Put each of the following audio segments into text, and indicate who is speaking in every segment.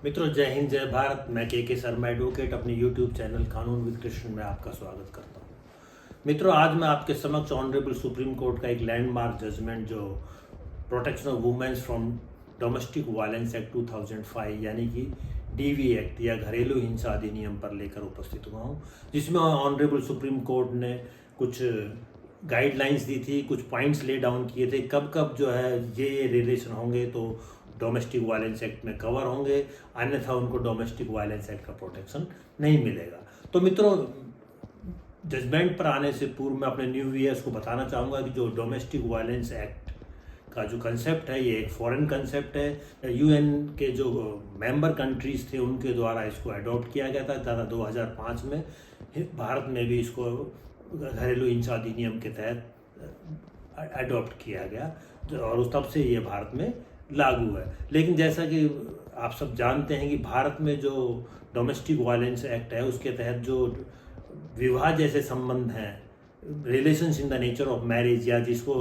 Speaker 1: मित्रों, जय हिंद जय भारत। मैं के शर्मा एडवोकेट अपने यूट्यूब चैनल कानून विद कृष्ण में आपका स्वागत करता हूं। मित्रों, आज मैं आपके समक्ष ऑनरेबल सुप्रीम कोर्ट का एक लैंडमार्क जजमेंट जो protection of womens from domestic violence act 2005 यानी कि डीवी एक्ट या घरेलू हिंसा अधिनियम पर लेकर उपस्थित हुआ हूँ, जिसमें ऑनरेबल सुप्रीम कोर्ट ने कुछ गाइडलाइंस दी थी, कुछ पॉइंट्स ले डाउन किए थे, कब कब जो है ये रिलेशन होंगे तो डोमेस्टिक वायलेंस एक्ट में कवर होंगे, अन्यथा उनको डोमेस्टिक वायलेंस एक्ट का प्रोटेक्शन नहीं मिलेगा। तो मित्रों, जजमेंट पर आने से पूर्व मैं अपने न्यू व्यूअर्स को बताना चाहूँगा कि जो डोमेस्टिक वायलेंस एक्ट का जो कंसेप्ट है, ये एक फॉरेन कंसेप्ट है। यूएन के जो मेंबर कंट्रीज थे उनके द्वारा इसको अडॉप्ट किया गया था 2005 में। भारत में भी इसको घरेलू हिंसा अधिनियम के तहत अडॉप्ट किया गया और उस तब से ये भारत में लागू है। लेकिन जैसा कि आप सब जानते हैं कि भारत में जो डोमेस्टिक वायलेंस एक्ट है उसके तहत जो विवाह जैसे संबंध हैं, relations in the nature of marriage, या जिसको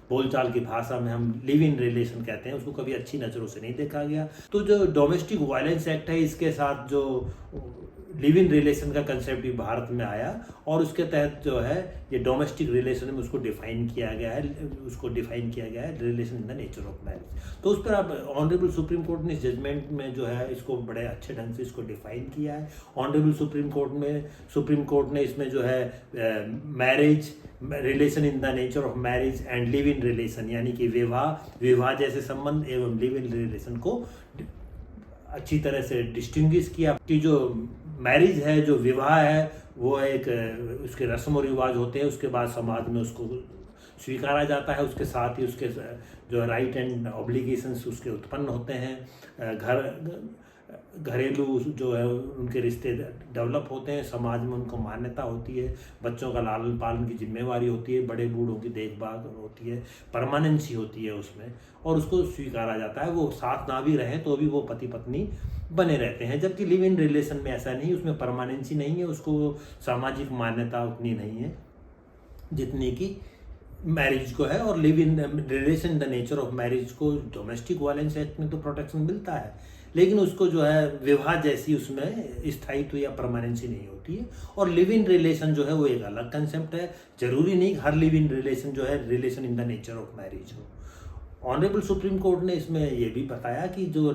Speaker 1: बोलचाल की भाषा में हम लिव इन रिलेशन कहते हैं, उसको कभी अच्छी नज़रों से नहीं देखा गया। तो जो डोमेस्टिक वायलेंस एक्ट है, इसके साथ जो लिव इन रिलेशन का कंसेप्ट भी भारत में आया और उसके तहत जो है ये डोमेस्टिक रिलेशन में उसको डिफाइन किया गया है relation in the nature of marriage. तो उस पर अब ऑनरेबल सुप्रीम कोर्ट ने इस जजमेंट में जो है इसको बड़े अच्छे ढंग से इसको डिफाइन किया है। ऑनरेबल सुप्रीम कोर्ट ने इसमें जो है marriage, relation in the nature of marriage and live in relation यानी कि विवाह जैसे संबंध एवं लिव इन रिलेशन को अच्छी तरह से डिस्टिंग्विश किया कि जो मैरिज है, जो विवाह है, वो एक उसके रस्म और रिवाज होते हैं, उसके बाद समाज में उसको स्वीकारा जाता है, उसके साथ ही उसके जो राइट एंड ऑब्लिगेशंस उसके उत्पन्न होते हैं। घरेलू जो है उनके रिश्ते डेवलप होते हैं, समाज में उनको मान्यता होती है, बच्चों का लालन पालन की जिम्मेवारी होती है, बड़े बूढ़ों की देखभाल होती है, परमानेंसी होती है उसमें, और उसको स्वीकारा जाता है। वो साथ ना भी रहें तो भी वो पति पत्नी बने रहते हैं। जबकि लिव इन रिलेशन में ऐसा नहीं, उसमें परमानेंसी नहीं है, उसको सामाजिक मान्यता उतनी नहीं है जितनी कि मैरिज को है। और live in relation the nature of marriage को डोमेस्टिक वायलेंस एक्ट में तो प्रोटेक्शन मिलता है, लेकिन उसको जो है विवाह जैसी उसमें स्थायित्व या परमानेंसी नहीं होती है। और लिव इन रिलेशन जो है वो एक अलग कंसेप्ट है। जरूरी नहीं हर लिव इन रिलेशन जो है relation in the nature of marriage हो। ऑनरेबल सुप्रीम कोर्ट ने इसमें ये भी बताया कि जो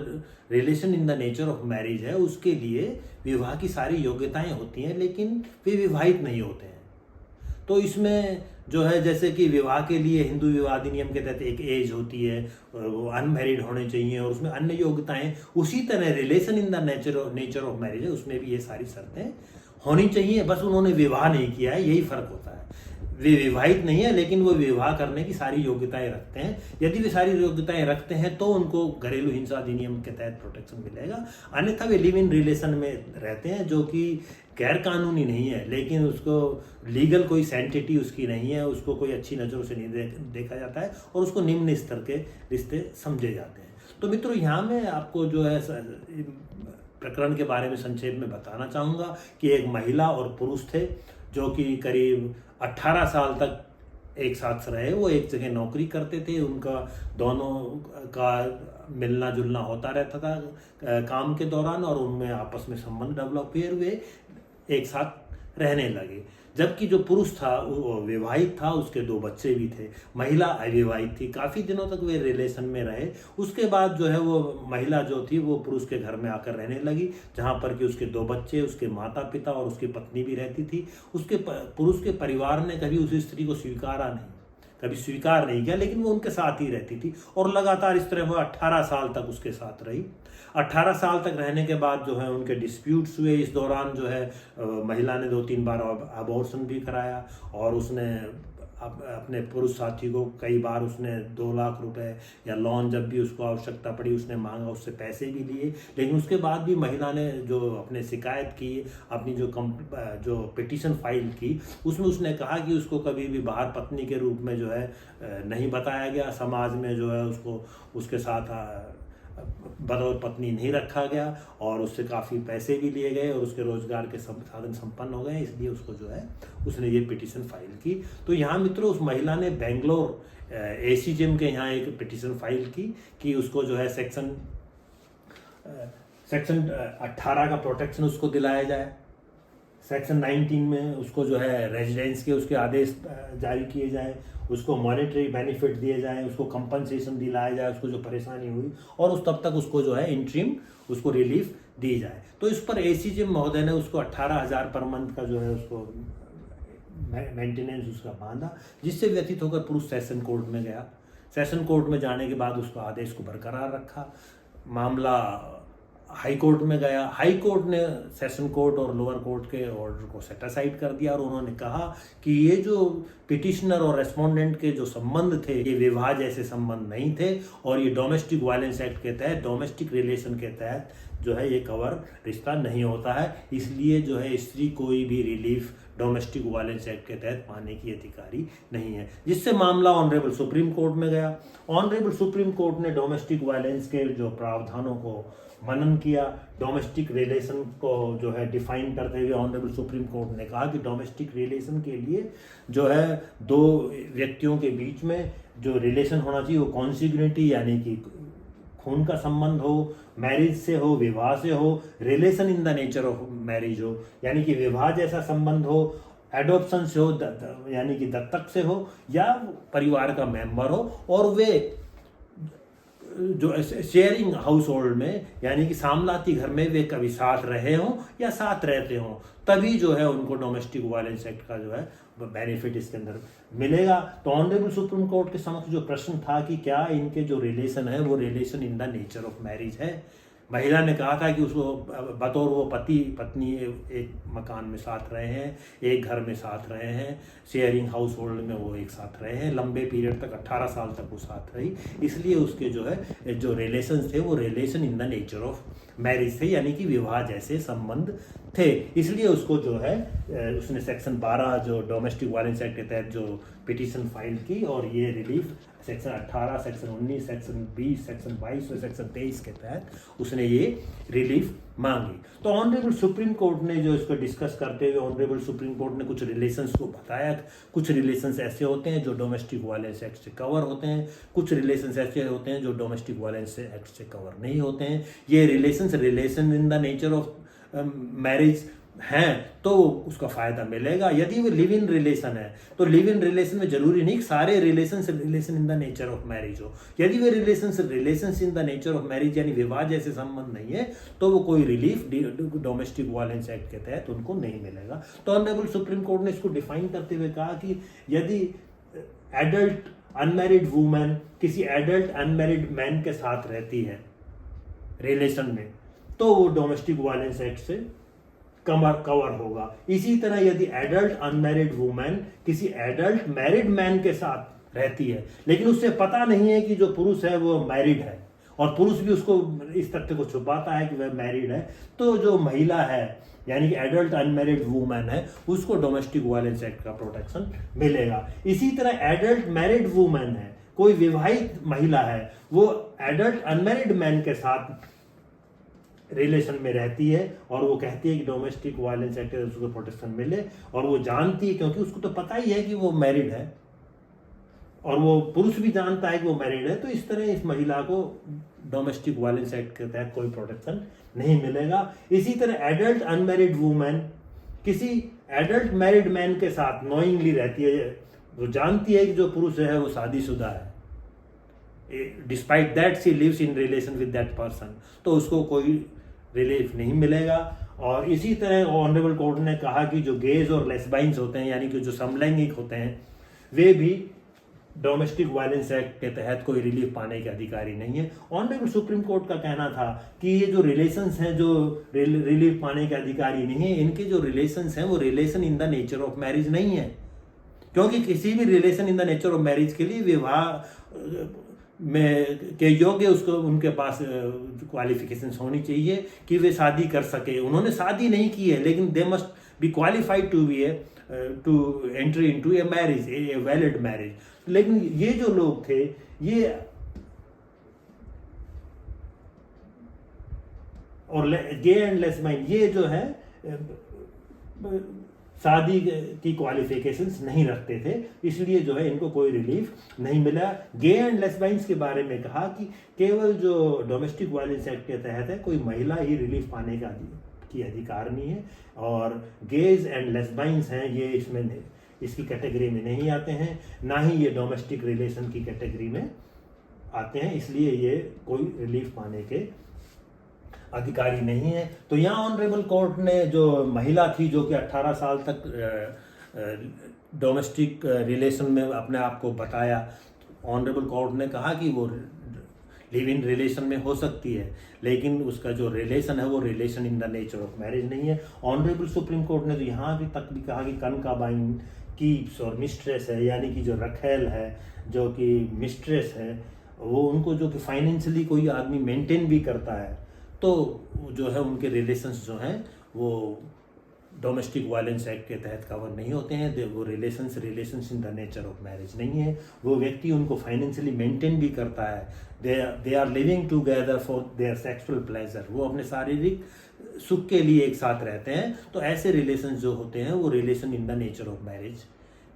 Speaker 1: relation in the nature of marriage है उसके लिए विवाह की सारी योग्यताएं होती हैं, लेकिन वे विवाहित नहीं होते हैं। तो इसमें जो है जैसे कि विवाह के लिए हिंदू विवाह अधिनियम के तहत एक एज होती है, वो अनमैरिड होने चाहिए और उसमें अन्य योग्यताएं, उसी तरह relation in the nature of marriage है, उसमें भी ये सारी शर्तें होनी चाहिए। बस उन्होंने विवाह नहीं किया है, यही फर्क होता है। वे विवाहित नहीं है लेकिन वो विवाह करने की सारी योग्यताएं रखते हैं। यदि वे सारी योग्यताएं रखते हैं तो उनको घरेलू हिंसा अधिनियम के तहत प्रोटेक्शन मिलेगा। अन्यथा वे लिव इन रिलेशन में रहते हैं जो कि गैर कानूनी नहीं है, लेकिन उसको लीगल कोई सैंटिटी उसकी नहीं है, उसको कोई अच्छी नज़रों से नहीं देखा जाता है और उसको निम्न स्तर के रिश्ते समझे जाते हैं। तो मित्रों, यहाँ मैं आपको जो है प्रकरण के बारे में संक्षेप में बताना चाहूँगा कि एक महिला और पुरुष थे जो कि करीब 18 साल तक एक साथ रहे। वो एक जगह नौकरी करते थे, उनका दोनों का मिलना जुलना होता रहता था काम के दौरान और उनमें आपस में संबंध डेवलप हुए, एक साथ रहने लगे। जबकि जो पुरुष था वो विवाहित था, उसके 2 बच्चे भी थे। महिला अविवाहित थी। काफ़ी दिनों तक वे रिलेशन में रहे। उसके बाद जो है वो महिला जो थी वो पुरुष के घर में आकर रहने लगी, जहाँ पर कि उसके 2 बच्चे, उसके माता पिता और उसकी पत्नी भी रहती थी। उसके पुरुष के परिवार ने कभी उस स्त्री को कभी स्वीकार नहीं किया, लेकिन वो उनके साथ ही रहती थी और लगातार इस तरह वो 18 साल तक उसके साथ रही। 18 साल तक रहने के बाद जो है उनके डिस्प्यूट्स हुए। इस दौरान जो है महिला ने 2-3 बार अबॉर्शन भी कराया और उसने अपने पुरुष साथी को कई बार उसने 2 लाख रुपए या लोन, जब भी उसको आवश्यकता पड़ी उसने मांगा, उससे पैसे भी लिए। लेकिन उसके बाद भी महिला ने जो अपने शिकायत की, अपनी जो पिटीशन फाइल की, उसमें उसने कहा कि उसको कभी भी बाहर पत्नी के रूप में जो है नहीं बताया गया। समाज में जो है उसको उसके साथ बतौर पत्नी नहीं रखा गया और उससे काफ़ी पैसे भी लिए गए और उसके रोजगार के सब साधन संपन्न हो गए। इसलिए उसको जो है उसने ये पिटीशन फाइल की। तो यहाँ मित्रों, उस महिला ने बेंगलोर एसीजेम के यहाँ एक पिटीशन फाइल की कि उसको जो है सेक्शन सेक्शन 18 का प्रोटेक्शन उसको दिलाया जाए, सेक्शन 19 में उसको जो है रेजिडेंस के उसके आदेश जारी किए जाए, उसको मॉनेटरी बेनिफिट दिए जाए, उसको कंपनसेशन दिलाया जाए उसको जो परेशानी हुई, और उस तब तक उसको जो है इंट्रीम उसको रिलीफ दी जाए। तो इस पर एसीजे महोदय ने उसको 18,000 पर मंथ का जो है उसको मेंटेनेंस उसका बांधा, जिससे व्यतीत होकर पुरुष सेशन कोर्ट में गया। सेशन कोर्ट में जाने के बाद उसको आदेश को बरकरार रखा, मामला हाई कोर्ट में गया। हाई कोर्ट ने सेशन कोर्ट और लोअर कोर्ट के ऑर्डर को सेट असाइड कर दिया और उन्होंने कहा कि ये जो पिटिशनर और रेस्पोंडेंट के जो संबंध थे ये विवाह जैसे संबंध नहीं थे, और ये डोमेस्टिक वायलेंस एक्ट के तहत, डोमेस्टिक रिलेशन के तहत जो है ये कवर रिश्ता नहीं होता है, इसलिए जो है स्त्री कोई भी रिलीफ डोमेस्टिक वायलेंस एक्ट के तहत पाने की अधिकारी नहीं है, जिससे मामला ऑनरेबल सुप्रीम कोर्ट में गया। ऑनरेबल सुप्रीम कोर्ट ने डोमेस्टिक वायलेंस के जो प्रावधानों को मनन किया, डोमेस्टिक रिलेशन को जो है डिफाइन करते हुए ऑनरेबल सुप्रीम कोर्ट ने कहा कि डोमेस्टिक रिलेशन के लिए जो है दो व्यक्तियों के बीच में जो रिलेशन होना चाहिए वो कॉन्सिग्यूनिटी यानी कि खून का संबंध हो, मैरिज से हो, विवाह से हो, relation in the nature of marriage हो यानी कि विवाह जैसा संबंध हो, एडॉप्शन से हो यानी कि दत्तक से हो, या परिवार का मेंबर हो, और वे जो शेयरिंग हाउस होल्ड में यानी कि सामलाती घर में वे कभी साथ रहे हों या साथ रहते हों, तभी जो है उनको डोमेस्टिक वायलेंस एक्ट का जो है बेनिफिट इसके अंदर मिलेगा। तो ऑनरेबल सुप्रीम कोर्ट के समक्ष जो प्रश्न था कि क्या इनके जो रिलेशन है वो relation in the nature of marriage है, महिला ने कहा था कि उसको बतौर वो पति पत्नी एक मकान में साथ रहे हैं, एक घर में साथ रहे हैं, शेयरिंग हाउस होल्ड में वो एक साथ रहे हैं, लंबे पीरियड तक 18 साल तक वो साथ रही, इसलिए उसके जो है जो रिलेशन थे वो relation in the nature of marriage थे यानी कि विवाह जैसे संबंध थे, इसलिए उसको जो है उसने सेक्शन 12 जो डोमेस्टिक वायलेंस एक्ट के तहत जो पिटीशन फाइल की और ये relief section 18, section 19, section 20, section 22 और सेक्शन 23 के तहत उसने ये रिलीफ मांगी। तो ऑनरेबल सुप्रीम कोर्ट ने जो इसको डिस्कस करते हुए ऑनरेबल सुप्रीम कोर्ट ने कुछ रिलेशंस को बताया, कुछ रिलेशंस ऐसे होते हैं जो डोमेस्टिक वायलेंस एक्ट से कवर होते हैं, कुछ रिलेशंस ऐसे होते हैं जो डोमेस्टिक वायलेंस एक्ट से कवर नहीं होते हैं। ये relation in the nature of marriage हैं तो उसका फायदा मिलेगा। यदि वो लिव इन रिलेशन है तो लिव इन रिलेशन में जरूरी नहीं सारे relation in the nature of marriage हो। यदि way relation in the nature of marriage यानी विवाह जैसे संबंध नहीं है तो वो कोई रिलीफ डोमेस्टिक वायलेंस एक्ट के तहत उनको नहीं मिलेगा। तो ऑनरेबल सुप्रीम कोर्ट ने इसको डिफाइन करते हुए कहा कि यदि एडल्ट अनमैरिड वुमेन किसी एडल्ट अनमैरिड मैन के साथ रहती है रिलेशन में तो वो डोमेस्टिक वायलेंस एक्ट से कवर होगा। इसी तरह यदि एडल्ट अनमैरिड वुमेन किसी एडल्ट मैरिड मैन के साथ रहती है लेकिन उससे पता नहीं है कि जो पुरुष है वो मैरिड है और पुरुष भी उसको इस तथ्य को छुपाता है कि वह मैरिड है, तो जो महिला है यानी कि एडल्ट अनमैरिड वुमेन है उसको डोमेस्टिक वायलेंस एक्ट का प्रोटेक्शन मिलेगा। इसी तरह एडल्ट मैरिड वुमेन है, कोई विवाहित महिला है, वो एडल्ट अनमैरिड मैन के साथ रिलेशन में रहती है और वो कहती है कि डोमेस्टिक वायलेंस एक्ट से उसको प्रोटेक्शन मिले, और वो जानती है क्योंकि उसको तो पता ही है कि वो मैरिड है और वो पुरुष भी जानता है कि वो मैरिड है, तो इस तरह इस महिला को डोमेस्टिक वायलेंस एक्ट के तहत कोई प्रोटेक्शन नहीं मिलेगा। इसी तरह एडल्ट अनमैरिड वुमेन किसी एडल्ट मैरिड मैन के साथ नोइंगली रहती है, वो जानती है कि जो पुरुष है वो शादीशुदा है, despite that she lives in relation with that person, तो उसको कोई रिलीफ नहीं मिलेगा। और इसी तरह ऑनरेबल कोर्ट ने कहा कि जो गेज और लेस्बाइंस होते हैं यानी कि जो समलैंगिक होते हैं वे भी डोमेस्टिक वायलेंस एक्ट के तहत कोई रिलीफ पाने के अधिकारी नहीं है। ऑनरेबल सुप्रीम कोर्ट का कहना था कि ये जो रिलेशंस हैं जो रिलीफ पाने के अधिकारी नहीं है, इनके जो रिलेशंस हैं वो relation in the nature of marriage नहीं है, क्योंकि किसी भी relation in the nature of marriage के लिए विवाह में के योग्य उसको उनके पास क्वालिफिकेशंस होनी चाहिए कि वे शादी कर सके। उन्होंने शादी नहीं की है लेकिन they must be qualified to entry into a marriage, a valid marriage. लेकिन ये जो लोग थे ये और गे एंड लेस्बाइन ये जो है शादी की क्वालिफिकेशंस नहीं रखते थे, इसलिए जो है इनको कोई रिलीफ नहीं मिला। गे एंड लेस्बाइंस के बारे में कहा कि केवल जो डोमेस्टिक वायलेंस एक्ट के तहत है, कोई महिला ही रिलीफ पाने का की अधिकार नहीं है, और गेज एंड लेस्बाइंस हैं ये इसमें इसकी कैटेगरी में नहीं आते हैं, ना ही ये डोमेस्टिक रिलेशन की कैटेगरी में आते हैं, इसलिए ये कोई रिलीफ पाने के अधिकारी नहीं है। तो यहाँ ऑनरेबल कोर्ट ने जो महिला थी जो कि 18 साल तक डोमेस्टिक रिलेशन में अपने आप को बताया, ऑनरेबल कोर्ट ने कहा कि वो लिव इन रिलेशन में हो सकती है, लेकिन उसका जो रिलेशन है वो relation in the nature of marriage नहीं है। ऑनरेबल सुप्रीम कोर्ट ने तो यहाँ भी तक भी कहा कि कनकाबाइन कीप्स और मिस्ट्रेस है, यानी कि जो रखेल है, जो कि मिस्ट्रेस है, वो उनको जो कि फाइनेंशियली कोई आदमी मेंटेन भी करता है, तो जो है उनके रिलेशंस जो हैं वो डोमेस्टिक वायलेंस एक्ट के तहत कवर नहीं होते हैं। वो relations in the nature of marriage नहीं है। वो व्यक्ति उनको फाइनेंशियली मेंटेन भी करता है, they are living together for their sexual pleasure, वो अपने शारीरिक सुख के लिए एक साथ रहते हैं। तो ऐसे रिलेशन जो होते हैं वो relation in the nature of marriage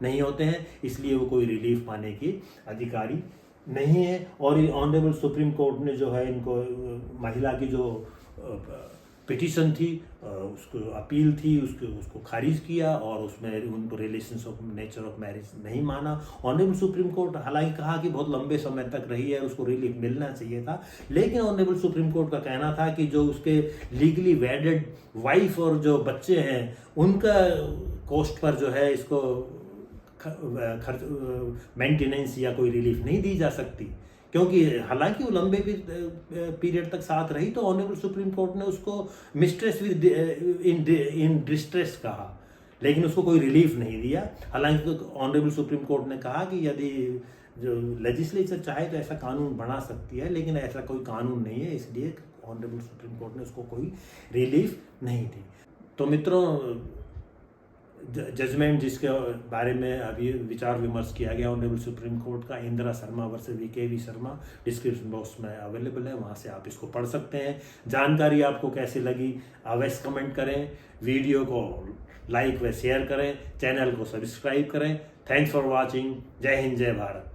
Speaker 1: नहीं होते हैं, इसलिए वो कोई रिलीफ पाने की अधिकारी नहीं है। और ये ऑनरेबल सुप्रीम कोर्ट ने जो है इनको महिला की जो पिटीशन थी, उसको अपील थी, उसको खारिज किया और उसमें उनको relations of nature of marriage नहीं माना। ऑनरेबल सुप्रीम कोर्ट हालांकि कहा कि बहुत लंबे समय तक रही है, उसको रिलीफ मिलना चाहिए था, लेकिन ऑनरेबल सुप्रीम कोर्ट का कहना था कि जो उसके लीगली वेडेड वाइफ और जो बच्चे हैं उनका कॉस्ट पर जो है इसको खर्च मेंटेनेंस या कोई रिलीफ नहीं दी जा सकती, क्योंकि हालांकि वो लंबे पीरियड तक साथ रही। तो ऑनरेबल सुप्रीम कोर्ट ने उसको मिस्ट्रेस विद इन डिस्ट्रेस कहा, लेकिन उसको कोई रिलीफ नहीं दिया। हालांकि ऑनरेबल सुप्रीम कोर्ट ने कहा कि यदि जो लेजिस्लेचर चाहे तो ऐसा कानून बना सकती है, लेकिन ऐसा कोई कानून नहीं है, इसलिए ऑनरेबल सुप्रीम कोर्ट ने उसको कोई रिलीफ नहीं दी। तो मित्रों, जजमेंट जिसके बारे में अभी विचार विमर्श किया गया ऑनरेबल सुप्रीम कोर्ट का, Indira Sharma versus VKV Sharma, description box में अवेलेबल है, वहाँ से आप इसको पढ़ सकते हैं। जानकारी आपको कैसी लगी अवश्य कमेंट करें, वीडियो को लाइक व शेयर करें, चैनल को सब्सक्राइब करें। Thanks for watching. जय हिंद, जय भारत।